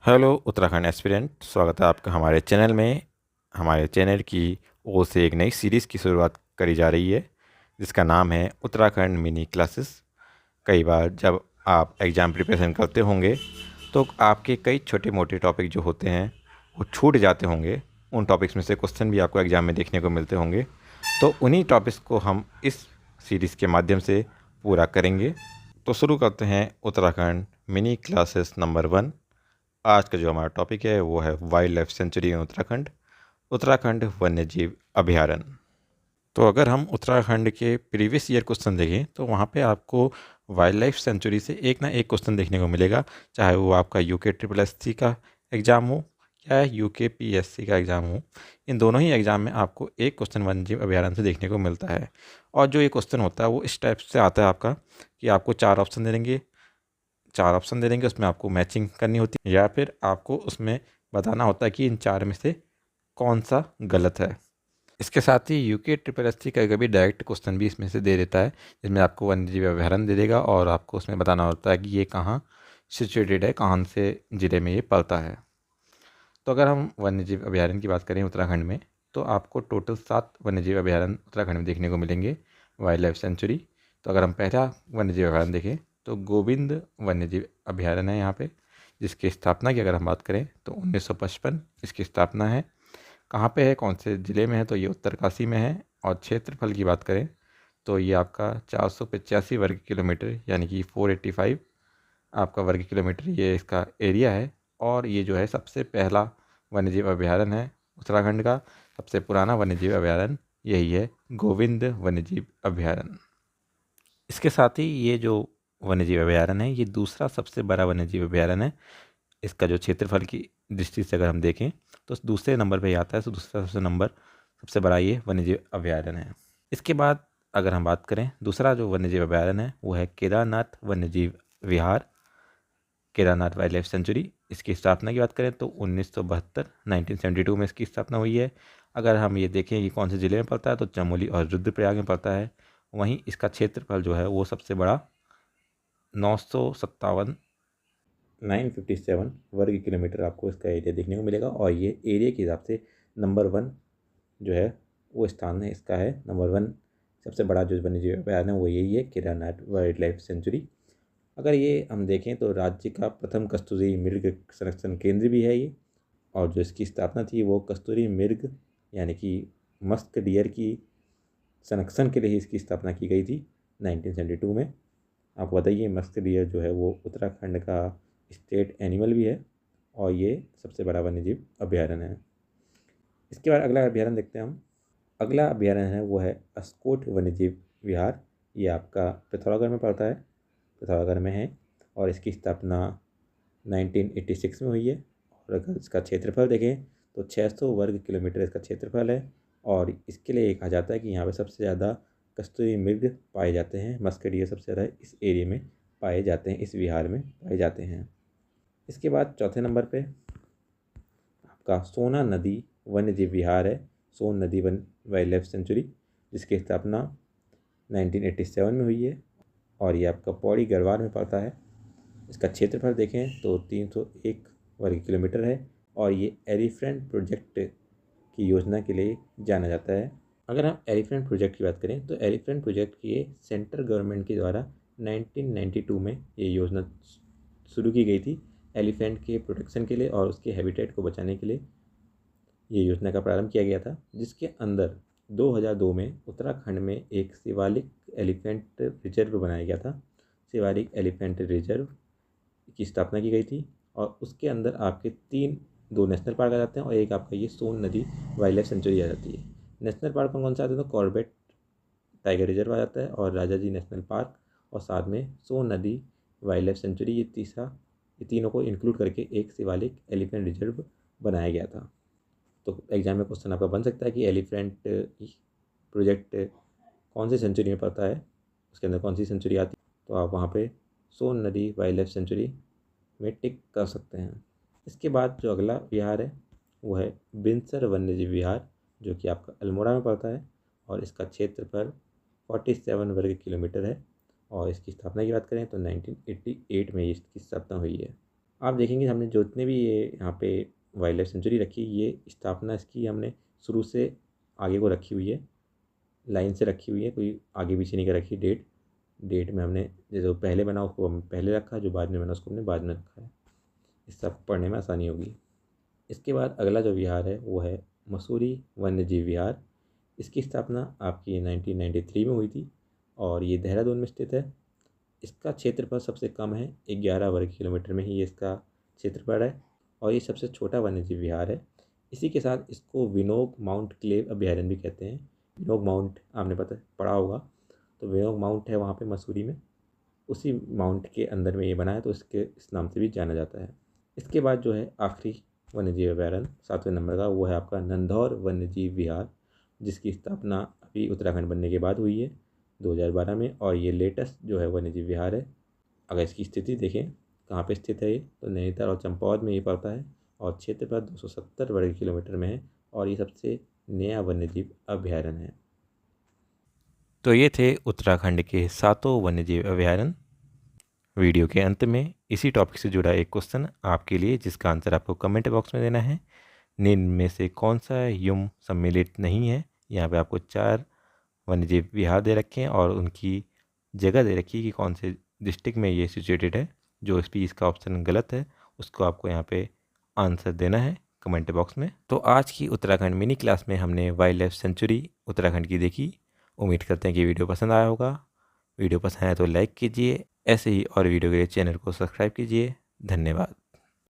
Hello Uttarakhand aspirant, स्वागत है आपका हमारे चैनल में। हमारे चैनल की ओर से एक नई सीरीज़ की शुरुआत करी जा रही है जिसका नाम है उत्तराखंड मिनी क्लासेस। कई बार जब आप एग्ज़ाम प्रिपरेशन करते होंगे तो आपके कई छोटे मोटे टॉपिक जो होते हैं वो छूट जाते होंगे। उन टॉपिक्स में से क्वेश्चन भी आपको एग्ज़ाम में देखने को मिलते होंगे, तो उन्हीं टॉपिक्स को हम इस सीरीज़ के माध्यम से पूरा करेंगे। तो शुरू करते हैं उत्तराखंड मिनी क्लासेस नंबर 1। आज का जो हमारा टॉपिक है वो है वाइल्ड लाइफ सेंचुरी इन उत्तराखंड, उत्तराखंड वन्य जीव अभयारण्य। तो अगर हम उत्तराखंड के प्रीवियस ईयर क्वेश्चन देखें तो वहाँ पे आपको वाइल्ड लाइफ सेंचुरी से एक ना एक क्वेश्चन देखने को मिलेगा, चाहे वो आपका यूके ट्रिपल एस सी का एग्ज़ाम हो या यूके पी एस सी का एग्ज़ाम हो। इन दोनों ही एग्ज़ाम में आपको एक क्वेश्चन वन्य जीव अभयारण्य से देखने को मिलता है। और जो ये क्वेश्चन होता है वो इस टाइप से आता है आपका कि आपको चार ऑप्शन दे देंगे, उसमें आपको मैचिंग करनी होती है या फिर आपको उसमें बताना होता है कि इन चार में से कौन सा गलत है। इसके साथ ही यूके ट्रिपल एस सी का कभी डायरेक्ट क्वेश्चन भी इसमें से दे देता है, जिसमें आपको वन्यजीव अभयारण्य दे देगा और आपको उसमें बताना होता है कि ये कहाँ सिचुएटेड है, कहाँ से ज़िले में ये पड़ता है। तो अगर हम वन्यजीव अभयारण्य की बात करें उत्तराखंड में, तो आपको टोटल 7 वन्यजीव अभयारण्य उत्तराखंड में देखने को मिलेंगे, वाइल्ड लाइफ सेंचुरी। तो अगर हम पहला वन्यजीव अभयारण्य देखें तो गोविंद वन्यजीव अभयारण्य है यहाँ पे, जिसकी स्थापना की अगर हम बात करें तो 1955 इसकी स्थापना है। कहाँ पे है, कौन से ज़िले में है, तो ये उत्तरकाशी में है। और क्षेत्रफल की बात करें तो ये आपका 485 वर्ग किलोमीटर यानी कि 485 आपका वर्ग किलोमीटर ये इसका एरिया है। और ये जो है सबसे पहला वन्यजीव अभयारण्य है उत्तराखंड का। सबसे पुराना वन्यजीव अभयारण्य यही है, गोविंद वन्यजीव अभयारण्य। इसके साथ ही ये जो वन्यजीव अभयारण्य है ये दूसरा सबसे बड़ा वन्यजीव अभयारण्य है। इसका जो क्षेत्रफल की दृष्टि से अगर हम देखें तो दूसरे नंबर पे ही आता है, तो दूसरा सबसे बड़ा ये वन्यजीव अभयारण्य है। इसके बाद अगर हम बात करें दूसरा जो वन्यजीव अभयारण्य है वो है केदारनाथ वन्यजीव विहार, केदारनाथ वाइल्ड लाइफ सेंचुरी। इसकी स्थापना की बात करें तो 1972 1972 में इसकी स्थापना हुई है। अगर हम ये देखें कि कौन से ज़िले में पड़ता है तो चमोली और रुद्रप्रयाग में पड़ता है। वहीं इसका क्षेत्रफल जो है वो सबसे बड़ा 957 957 वर्ग किलोमीटर आपको इसका एरिया देखने को मिलेगा। और ये एरिया के हिसाब से नंबर 1 जो है वो स्थान है इसका है नंबर 1। सबसे बड़ा जो वन्यजीव अभयारण्य है वो यही है, केदारनाथ वाइल्ड लाइफ सेंचुरी। अगर ये हम देखें तो राज्य का प्रथम कस्तूरी मृग संरक्षण केंद्र भी है ये। और जो इसकी स्थापना थी वो कस्तूरी मृग यानी कि मस्क डियर की संरक्षण के लिए ही इसकी स्थापना की गई थी 1972 में। आपको बताइए मस्क डियर जो है वो उत्तराखंड का स्टेट एनिमल भी है और ये सबसे बड़ा वन्यजीव अभयारण्य है। इसके बाद अगला अभयारण्य देखते हैं हम। अगला अभयारण्य है वो है अस्कोट वन्यजीव विहार। ये आपका पिथौरागढ़ में पड़ता है, पिथौरागढ़ में है। और इसकी स्थापना 1986 में हुई है। और अगर इसका क्षेत्रफल देखें तो 600 वर्ग किलोमीटर इसका क्षेत्रफल है। और इसके लिए कहा जाता है कि यहाँ पे सबसे ज़्यादा कस्तूरी मृग पाए जाते हैं, मस्क डियर सबसे ज़्यादा इस एरिया में पाए जाते हैं, इस विहार में पाए जाते हैं। इसके बाद चौथे नंबर पे आपका सोना नदी वन्यजीव विहार है, सोन नदी वन वाइल्ड लाइफ सेंचुरी, जिसकी स्थापना 1987 में हुई है। और ये आपका पौड़ी गढ़वाल में पड़ता है। इसका क्षेत्रफल देखें तो 301 वर्ग किलोमीटर है। और ये एलिफेंट प्रोजेक्ट की योजना के लिए जाना जाता है। अगर हम एलिफेंट प्रोजेक्ट की बात करें तो एलिफेंट प्रोजेक्ट की सेंट्रल गवर्नमेंट के द्वारा 1992 में ये योजना शुरू की गई थी एलिफेंट के प्रोटेक्शन के लिए और उसके हैबिटेट को बचाने के लिए ये योजना का प्रारंभ किया गया था, जिसके अंदर 2002 में उत्तराखंड में एक शिवालिक एलिफेंट रिजर्व बनाया गया था। शिवालिक एलिफेंट रिजर्व की स्थापना की गई थी। और उसके अंदर आपके दो नेशनल पार्क आ जाते हैं और एक आपका ये सोन नदी वाइल्ड लाइफ सेंचुरी आ जाती है। नेशनल पार्क में कौन सा आते हैं तो कॉर्बेट टाइगर रिजर्व आ जाता है और राजा जी नेशनल पार्क और साथ में सोन नदी वाइल्ड लाइफ सेंचुरी, ये तीनों को इंक्लूड करके एक शिवालिक एलिफेंट रिजर्व बनाया गया था। तो एग्जाम में क्वेश्चन आपका बन सकता है कि एलिफेंट प्रोजेक्ट कौन सी सेंचुरी में पड़ता है, उसके अंदर कौन सी सेंचुरी आती है, तो आप वहाँ पे सोन नदी वाइल्ड लाइफ सेंचुरी में टिक कर सकते हैं। इसके बाद जो अगला विहार है वो है बिनसर वन्यजीव विहार, जो कि आपका अल्मोड़ा में पड़ता है। और इसका क्षेत्रफल 47 वर्ग किलोमीटर है। और इसकी स्थापना की बात करें तो 1988 में इसकी स्थापना हुई है। आप देखेंगे हमने जितने भी ये यहाँ पे वाइल्ड लाइफ सेंचुरी रखी, ये स्थापना इसकी हमने शुरू से आगे को रखी हुई है, लाइन से रखी हुई है, कोई आगे पीछे नहीं कर रखी। डेट में हमने जो पहले बना उसको हमने पहले रखा, जो बाद में बना उसको हमने बाद में रखा है। इससे आपको पढ़ने में आसानी होगी। इसके बाद अगला जो विहार है वो है मसूरी वन्यजीव विहार। इसकी स्थापना आपकी 1993 में हुई थी और ये देहरादून में स्थित है। इसका क्षेत्रफल सबसे कम है, 11 वर्ग किलोमीटर में ही ये इसका क्षेत्रफल है और ये सबसे छोटा वन्यजीव विहार है। इसी के साथ इसको विनोग माउंट क्लेव अभयारण्य भी कहते हैं। विनोग माउंट आपने पढ़ा होगा, तो विनोग माउंट है वहाँ पे मसूरी में, उसी माउंट के अंदर में ये बना है, तो इसके इस नाम से भी जाना जाता है। इसके बाद जो है आखिरी वन्यजीव अभयारण्य 7वें नंबर का, वो है आपका नंधौर वन्यजीव विहार, जिसकी स्थापना अभी उत्तराखंड बनने के बाद हुई है 2012 में, और ये लेटेस्ट जो है वन्यजीव विहार है। अगर इसकी स्थिति देखें कहाँ पे स्थित है ये, तो नैनीताल और चंपावत में ये पड़ता है और क्षेत्रफल 270 वर्ग किलोमीटर में है और ये सबसे नया वन्यजीव अभयारण्य है। तो ये थे उत्तराखंड के 7 वन्यजीव अभयारण्य। वीडियो के अंत में इसी टॉपिक से जुड़ा एक क्वेश्चन आपके लिए, जिसका आंसर आपको कमेंट बॉक्स में देना है। निम्न में से कौन सा युम सम्मिलित नहीं है? यहाँ पे आपको 4 वन्यजीव विहार दे रखे हैं और उनकी जगह दे रखी है कि कौन से डिस्ट्रिक्ट में ये सिचुएटेड है। जो इस भी इसका ऑप्शन गलत है उसको आपको यहाँ पे आंसर देना है कमेंट बॉक्स में। तो आज की उत्तराखंड मिनी क्लास में हमने वाइल्ड लाइफ सेंचुरी उत्तराखंड की देखी। उम्मीद करते हैं कि वीडियो पसंद आया होगा। वीडियो पसंद आया तो लाइक कीजिए, ऐसे ही और वीडियो के लिए चैनल को सब्सक्राइब कीजिए। धन्यवाद।